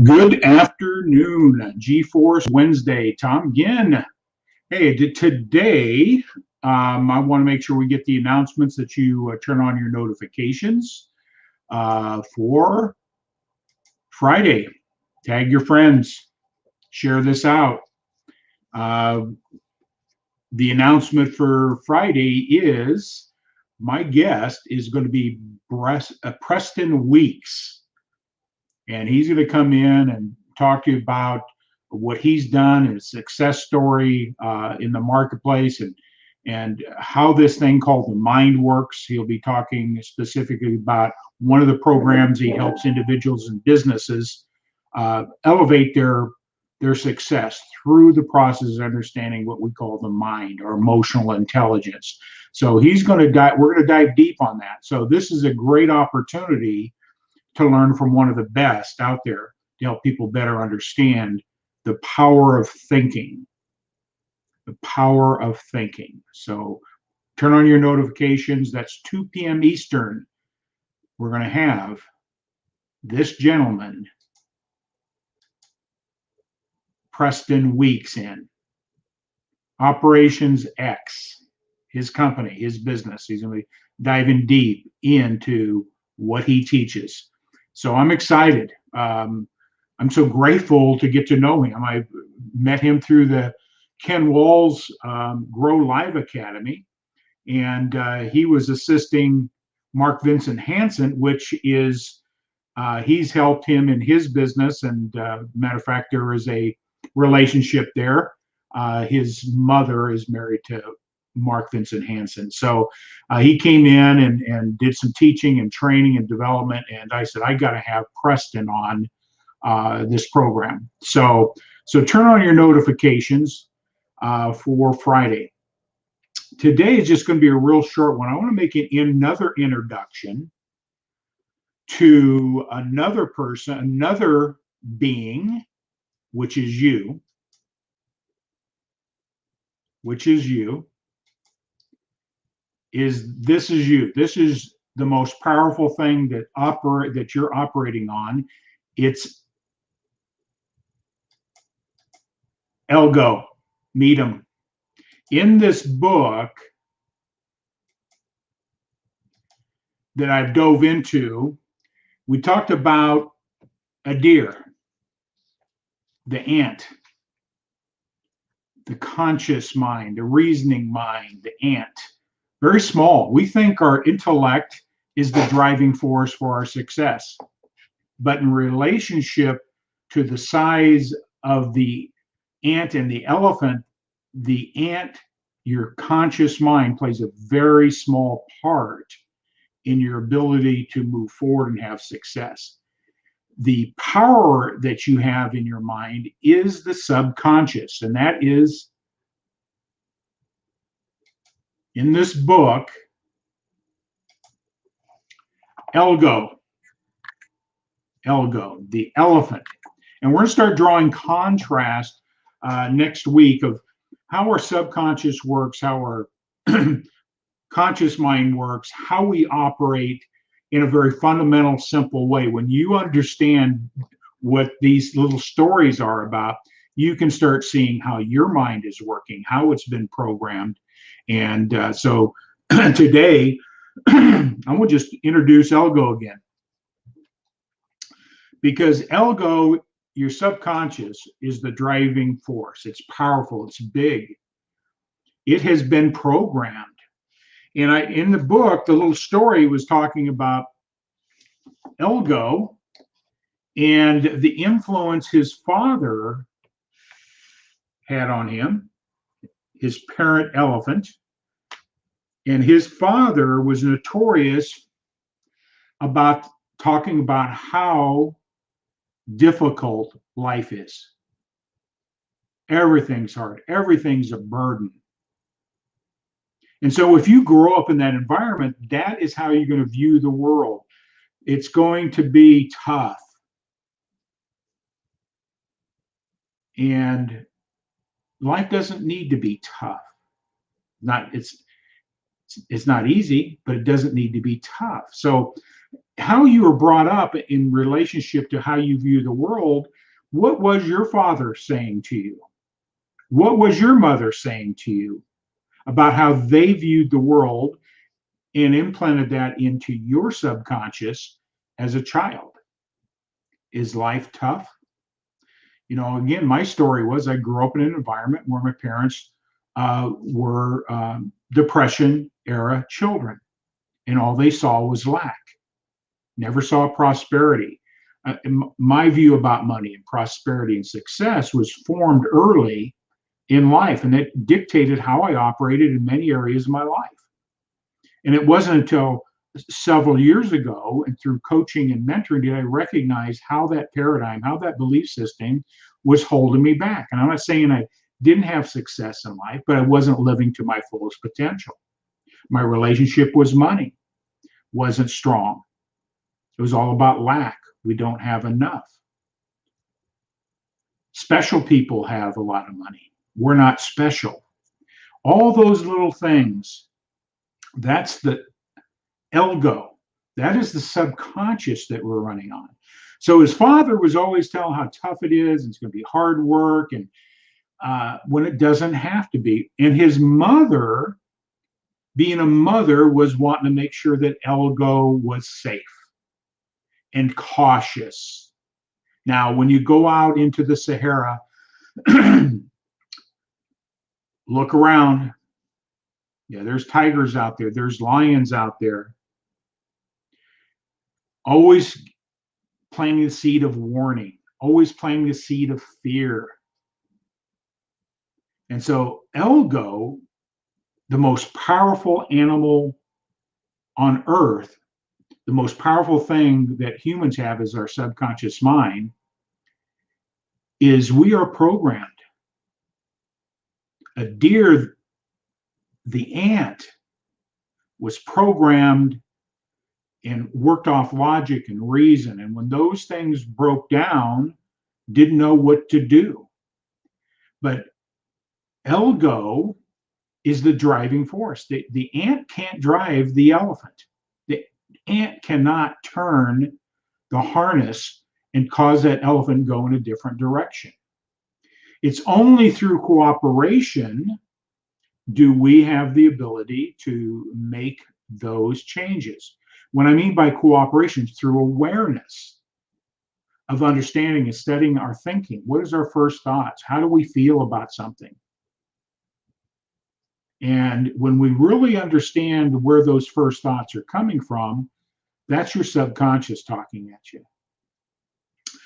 Good afternoon, G-Force Wednesday. Tom Ginn. Hey, today I want to make sure we get the announcements that you turn on your notifications for Friday. Tag your friends, share this out. The announcement for Friday is my guest is going to be Preston Weeks. And he's going to come in and talk to you about what he's done, his success story in the marketplace, and how this thing called the mind works. He'll be talking specifically about one of the programs he helps individuals and businesses elevate their success through the process of understanding what we call the mind or emotional intelligence. So he's going to dive. We're going to dive deep on that. So this is a great opportunity to learn from one of the best out there to help people better understand the power of thinking. The power of thinking. So turn on your notifications. That's 2 p.m. Eastern. We're going to have this gentleman, Preston Weeks, in Operations X, his company, his business. He's going to be diving deep into what he teaches. So I'm excited. I'm so grateful to get to know him. I met him through the Ken Walls Grow Live Academy, and he was assisting Mark Vincent Hansen, which is he's helped him in his business. And matter of fact, there is a relationship there. His mother is married to Mark Vincent Hansen. So he came in and did some teaching and training and development. And I said, I got to have Preston on this program. So turn on your notifications for Friday. Today is just going to be a real short one. I want to make another introduction to another person, another being, which is you. This is you. This is the most powerful thing that you're operating on. It's Elgo. Meet him. In this book that I've dove into, we talked about a deer, the ant, the conscious mind, the reasoning mind, the ant. Very small. We think our intellect is the driving force for our success. But in relationship to the size of the ant and the elephant, the ant, your conscious mind, plays a very small part in your ability to move forward and have success. The power that you have in your mind is the subconscious, and that is in this book, Elgo, the elephant. And we're going to start drawing contrast next week of how our subconscious works, how our conscious mind works, how we operate in a very fundamental, simple way. When you understand what these little stories are about, you can start seeing how your mind is working, how it's been programmed. And so today, I'm going to just introduce Elgo again. Because Elgo, your subconscious, is the driving force. It's powerful. It's big. It has been programmed. And in the book, the little story was talking about Elgo and the influence his father had on him, his parent elephant. And his father was notorious about talking about how difficult life is. Everything's hard. Everything's a burden. And so if you grow up in that environment, that is how you're going to view the world. It's going to be tough. And life doesn't need to be tough. It's not easy, but it doesn't need to be tough. So how you were brought up in relationship to how you view the world. What was your father saying to you? What was your mother saying to you about how they viewed the world and implanted that into your subconscious as a child? Is life tough? Again, my story was I grew up in an environment where my parents were Depression era children, and all they saw was lack, never saw prosperity. My view about money and prosperity and success was formed early in life, and it dictated how I operated in many areas of my life. And it wasn't until several years ago and through coaching and mentoring did I recognize how that paradigm, how that belief system was holding me back. And I'm not saying I didn't have success in life, but I wasn't living to my fullest potential. My relationship with money wasn't strong. It was all about lack. We don't have enough. Special people have a lot of money. We're not special. All those little things, that's the ego. That is the subconscious that we're running on. So his father was always telling how tough it is, and it's going to be hard work, and when it doesn't have to be. And his mother, being a mother, was wanting to make sure that Elgo was safe and cautious. Now, when you go out into the Sahara, look around. Yeah, there's tigers out there. There's lions out there. Always planting the seed of warning, always planting the seed of fear. And so Elgo, the most powerful animal on earth, the most powerful thing that humans have is our subconscious mind, is we are programmed. A deer, the ant, was programmed and worked off logic and reason. And when those things broke down, didn't know what to do. But Elgo is the driving force. The ant can't drive the elephant. The ant cannot turn the harness and cause that elephant go in a different direction. It's only through cooperation do we have the ability to make those changes. What I mean by cooperation is through awareness of understanding and studying our thinking. What is our first thoughts? How do we feel about something? And when we really understand where those first thoughts are coming from, that's your subconscious talking at you.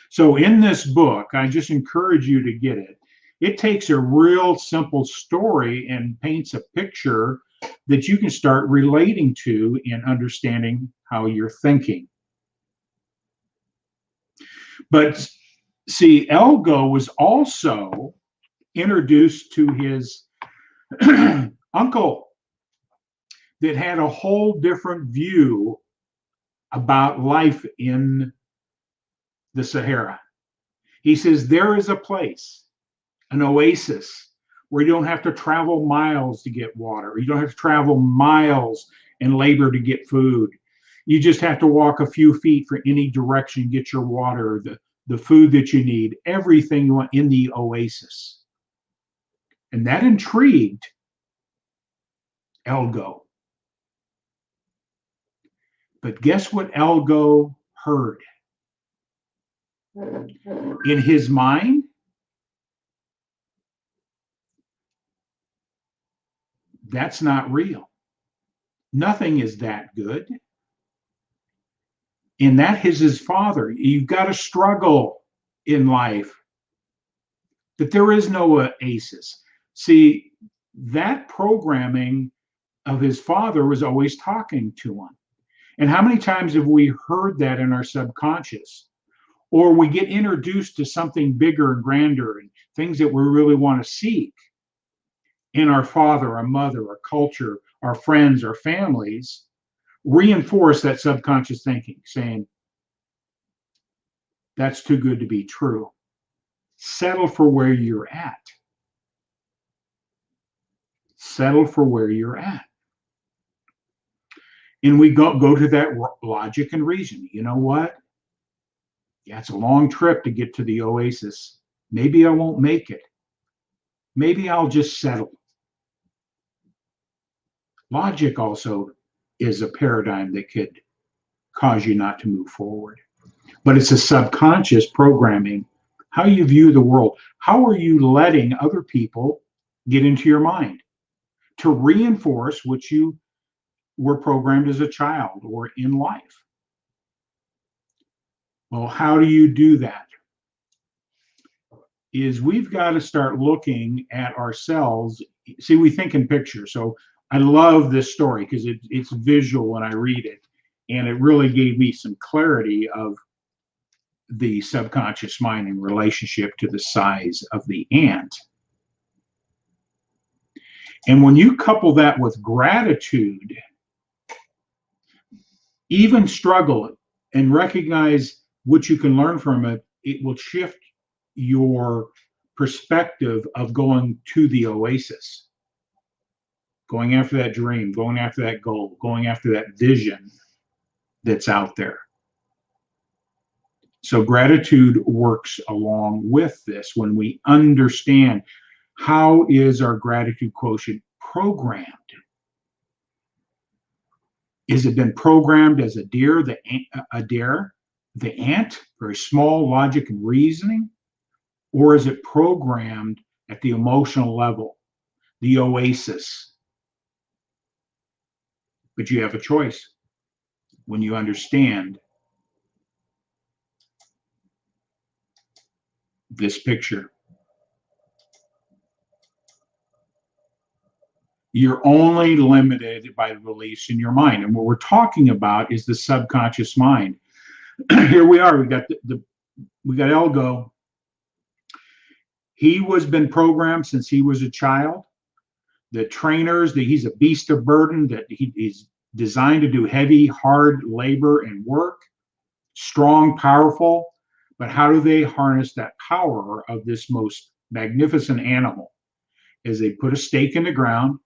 So in this book, I just encourage you to get it. It takes a real simple story and paints a picture that you can start relating to in understanding how you're thinking. But see, Elgo was also introduced to his uncle that had a whole different view about life in the Sahara. He says there is a place, an oasis, where you don't have to travel miles to get water. You don't have to travel miles and labor to get food. You just have to walk a few feet for any direction, get your water, the food that you need, everything you want in the oasis. And that intrigued Elgo. But guess what Elgo heard? In his mind, that's not real. Nothing is that good. And that is his father. You've got to struggle in life. But there is no oasis. See, that programming of his father was always talking to him. And how many times have we heard that in our subconscious? Or we get introduced to something bigger and grander and things that we really want to seek in our father, our mother, our culture, our friends, our families, reinforce that subconscious thinking, saying, that's too good to be true. Settle for where you're at. Settle for where you're at. And we go to that logic and reason. You know what? Yeah, it's a long trip to get to the oasis. Maybe I won't make it. Maybe I'll just settle. Logic also is a paradigm that could cause you not to move forward. But it's a subconscious programming, how you view the world. How are you letting other people get into your mind to reinforce what you were programmed as a child or in life? Well, how do you do that? Is we've got to start looking at ourselves. See, we think in pictures. So I love this story because it's visual when I read it. And it really gave me some clarity of the subconscious mind in relationship to the size of the ant. And when you couple that with gratitude, even struggle and recognize what you can learn from it, it will shift your perspective of going to the oasis, going after that dream, going after that goal, going after that vision that's out there. So gratitude works along with this when we understand how is our gratitude quotient programmed. Is it been programmed as a deer, the ant, very small logic and reasoning, or is it programmed at the emotional level, the oasis? But you have a choice when you understand this picture. You're only limited by the beliefs in your mind. And what we're talking about is the subconscious mind. Here we are. We got Elgo. He was been programmed since he was a child. The trainers, that he's a beast of burden, that he's designed to do heavy, hard labor and work, strong, powerful. But how do they harness that power of this most magnificent animal? Is they put a stake in the ground,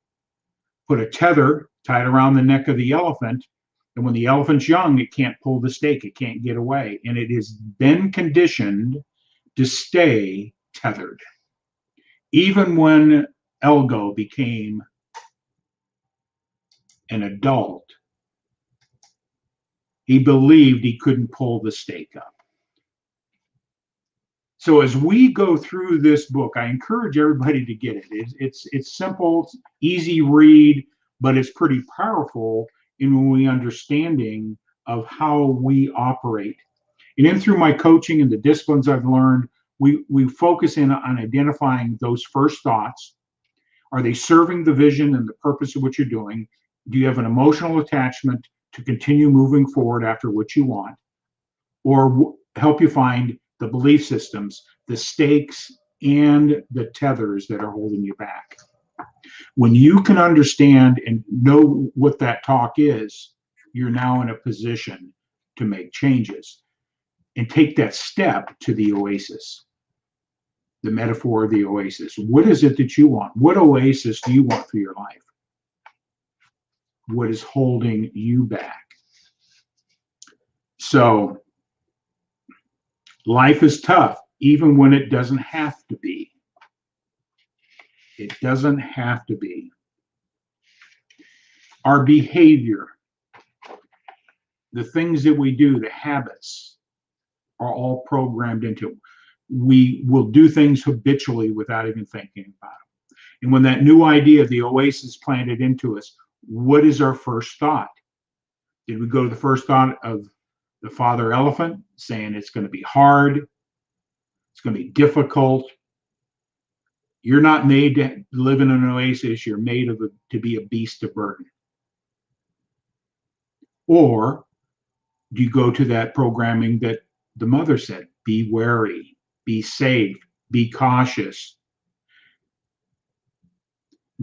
put a tether tied around the neck of the elephant, and when the elephant's young, it can't pull the stake, it can't get away, and it has been conditioned to stay tethered. Even when Elgo became an adult, he believed he couldn't pull the stake up. So as we go through this book, I encourage everybody to get it. It's simple, easy read, but it's pretty powerful in we understanding of how we operate. And then through my coaching and the disciplines I've learned, we focus in on identifying those first thoughts. Are they serving the vision and the purpose of what you're doing? Do you have an emotional attachment to continue moving forward after what you want? Or help you find the belief systems, the stakes, and the tethers that are holding you back. When you can understand and know what that talk is, you're now in a position to make changes and take that step to the oasis, the metaphor of the oasis. What is it that you want? What oasis do you want for your life? What is holding you back? So, life is tough, even when it doesn't have to be. It doesn't have to be. Our behavior, the things that we do, the habits, are all programmed into it. We will do things habitually without even thinking about them. And when that new idea of the oasis planted into us, what is our first thought? Did we go to the first thought of the father elephant saying it's going to be hard, it's going to be difficult? You're not made to live in an oasis. You're made to be a beast of burden. Or do you go to that programming that the mother said, be wary, be safe, be cautious.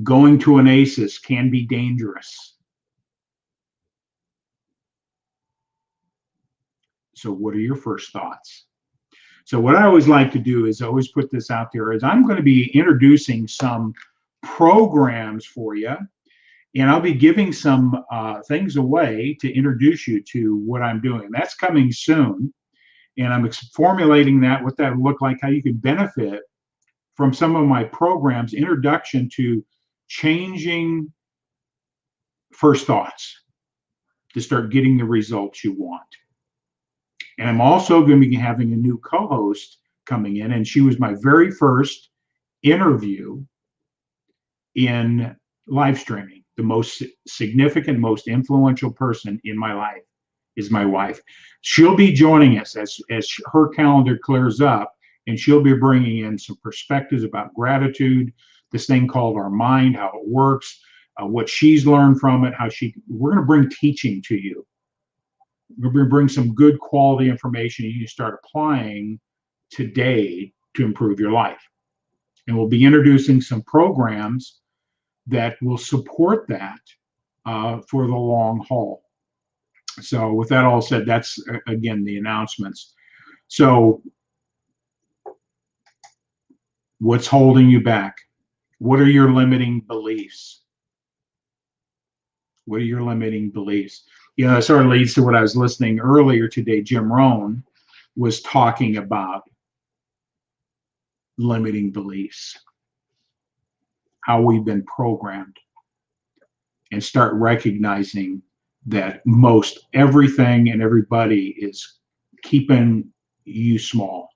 Going to an oasis can be dangerous. So what are your first thoughts? So what I always like to do is always put this out there is I'm going to be introducing some programs for you. And I'll be giving some things away to introduce you to what I'm doing. That's coming soon. And I'm formulating that, what that would look like, how you can benefit from some of my programs, introduction to changing first thoughts to start getting the results you want. And I'm also going to be having a new co-host coming in, and she was my very first interview in live streaming. The most significant, most influential person in my life is my wife. She'll be joining us as her calendar clears up, and she'll be bringing in some perspectives about gratitude, this thing called our mind, how it works, what she's learned from it, we're going to bring teaching to you. We're going to bring some good quality information you can start applying today to improve your life. And we'll be introducing some programs that will support that for the long haul. So with that all said, that's, again, the announcements. So what's holding you back? What are your limiting beliefs? What are your limiting beliefs? You know, that sort of leads to what I was listening earlier today. Jim Rohn was talking about limiting beliefs, how we've been programmed, and start recognizing that most everything and everybody is keeping you small.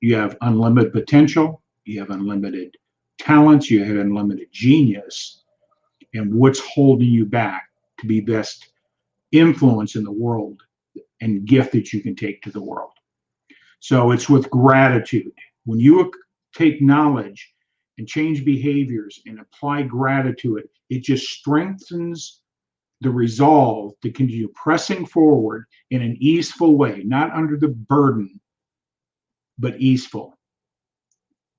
You have unlimited potential, you have unlimited talents, you have unlimited genius, and what's holding you back to be best influence in the world and gift that you can take to the world. So it's with gratitude. When you take knowledge and change behaviors and apply gratitude to it, it just strengthens the resolve to continue pressing forward in an easeful way, not under the burden, but easeful.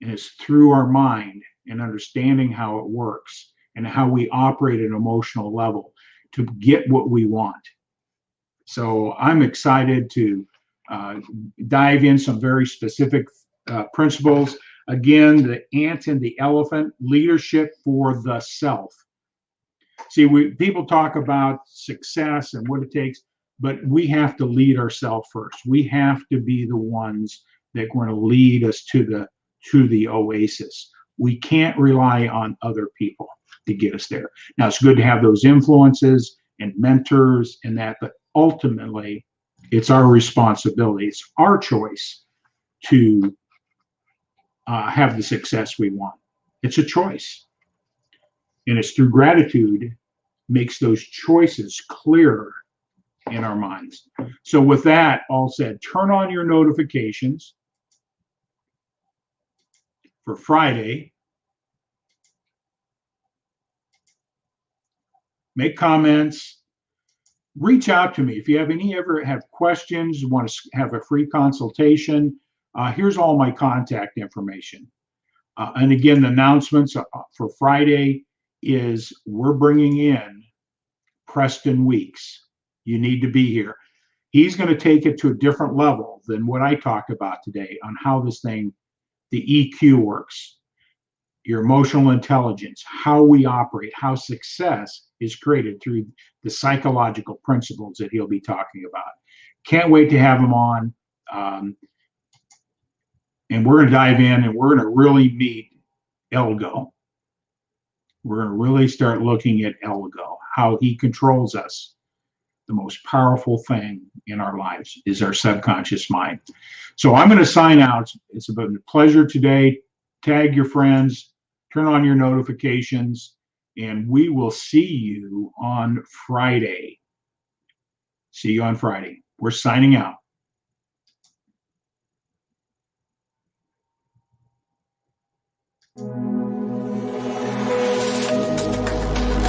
And it's through our mind and understanding how it works and how we operate at an emotional level to get what we want. So I'm excited to dive in some very specific principles. Again, the ant and the elephant, leadership for the self. See, people talk about success and what it takes, but we have to lead ourselves first. We have to be the ones that are going to lead us to the oasis. We can't rely on other people to get us there. Now, it's good to have those influences and mentors and that, but ultimately, it's our responsibility. It's our choice to have the success we want. It's a choice. And it's through gratitude makes those choices clearer in our minds. So with that all said, turn on your notifications for Friday. Make comments. Reach out to me if you ever have questions, want to have a free consultation. Here's all my contact information. And again, the announcements for Friday is we're bringing in Preston Weeks. You need to be here. He's going to take it to a different level than what I talked about today on how this thing, the EQ works, your emotional intelligence, how we operate, how success is created through the psychological principles that he'll be talking about. Can't wait to have him on. And we're going to dive in and we're going to really meet Elgo. We're going to really start looking at Elgo, how he controls us. The most powerful thing in our lives is our subconscious mind. So I'm going to sign out. It's been a pleasure today. Tag your friends, turn on your notifications, and we will see you on Friday. See you on Friday. We're signing out.